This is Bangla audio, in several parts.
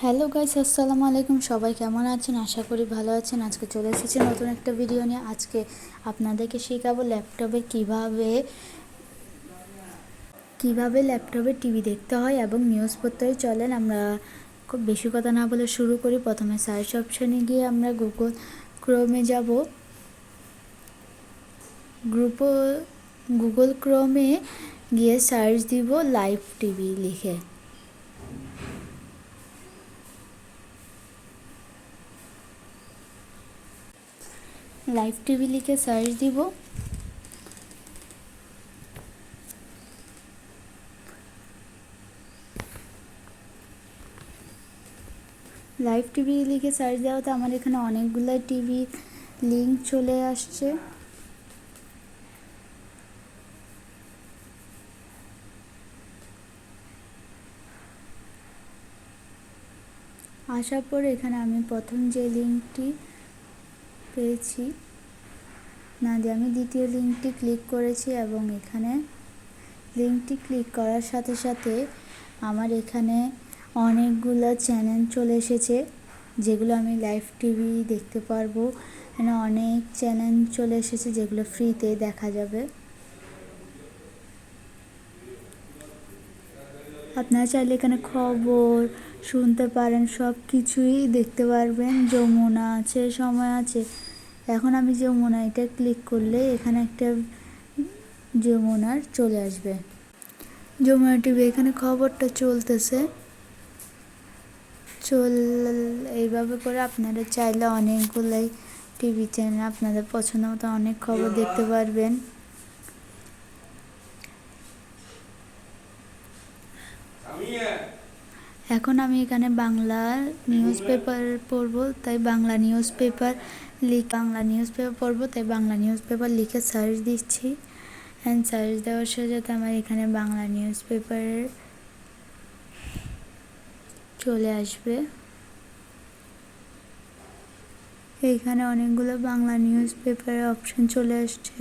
হ্যালো গাইস, আসসালামু আলাইকুম। সবাই কেমন আছেন? আশা করি ভালো আছেন। আজকে চলে এসেছি নতুন একটা ভিডিও নিয়ে। আজকে আপনাদেরকে শেখাবো ল্যাপটপে কিভাবে ল্যাপটপে টিভি দেখতে হয় এবং নিউজ পড়তে হয়। চলেন আমরা খুব বেশি কথা না বলে শুরু করি। প্রথমে সার্চ অপশানে গিয়ে আমরা ক্রোমে যাব। গুগল ক্রোমে গিয়ে সার্চ দিব লাইভ টিভি লিখে। লাইভ টিভি লিখে সার্চ দিব। লাইভ টিভি লিখে সার্চ দেওয়াতে আমার এখানে অনেকগুলো টিভির লিঙ্ক চলে আসছে। আসার পরে এখানে আমি প্রথম যে লিঙ্কটি পেয়েছি না দিয়ে আমি দ্বিতীয় লিঙ্কটি ক্লিক করেছি এবং এখানে লিঙ্কটি ক্লিক করার সাথে সাথে আমার এখানে অনেকগুলো চ্যানেল চলে এসেছে যেগুলো আমি লাইভ টিভি দেখতে পারবো। এখানে অনেক চ্যানেল চলে এসেছে যেগুলো ফ্রিতে দেখা যাবে। আপনারা চাইলে এখানে খবর শুনতে পারেন, সব কিছুই দেখতে পারবেন। যমুনা আছে, সময় আছে। এখন আমি যমুনা এটা ক্লিক করলে এখানে একটা যমুনার চলে আসবে। যমুনা টিভি এখানে খবরটা চলতেছে। এইভাবে করে আপনারা চাইলে অনেকগুলাই টিভি চ্যানেল আপনাদের পছন্দ মতো অনেক খবর দেখতে পারবেন। এখন আমি এখানে বাংলা নিউজ পেপার পড়বো, তাই বাংলা নিউজ পেপার লিখে সার্চ দিচ্ছি। সার্চ দেওয়ার সাথে আমার এখানে বাংলা নিউজ পেপার চলে আসবে। এইখানে অনেকগুলো বাংলা নিউজ পেপারের অপশন চলে আসছে।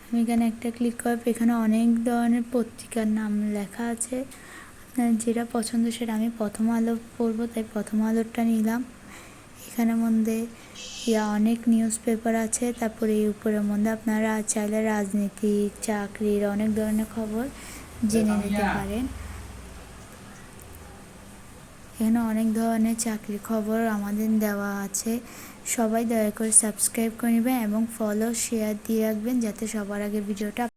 আমি এখানে একটা ক্লিক করব। এখানে অনেক ধরনের পত্রিকার নাম লেখা আছে। আপনার যেটা পছন্দ সেটা আমি প্রথম আলো পড়বো, তাই প্রথম আলোটা নিলাম। এখানের মধ্যে অনেক নিউজ পেপার আছে। তারপরে এই উপরের মধ্যে আপনারা চাইলে রাজনীতিক, চাকরির অনেক ধরনের খবর জেনে নিতে পারেন। এখানে অনেক ধরনের চাকরির খবর আমাদের দেওয়া আছে। সবাই দয়া করে সাবস্ক্রাইব করে নেবেন এবং ফলো শেয়ার দিয়ে রাখবেন যাতে সবার আগে ভিডিওটা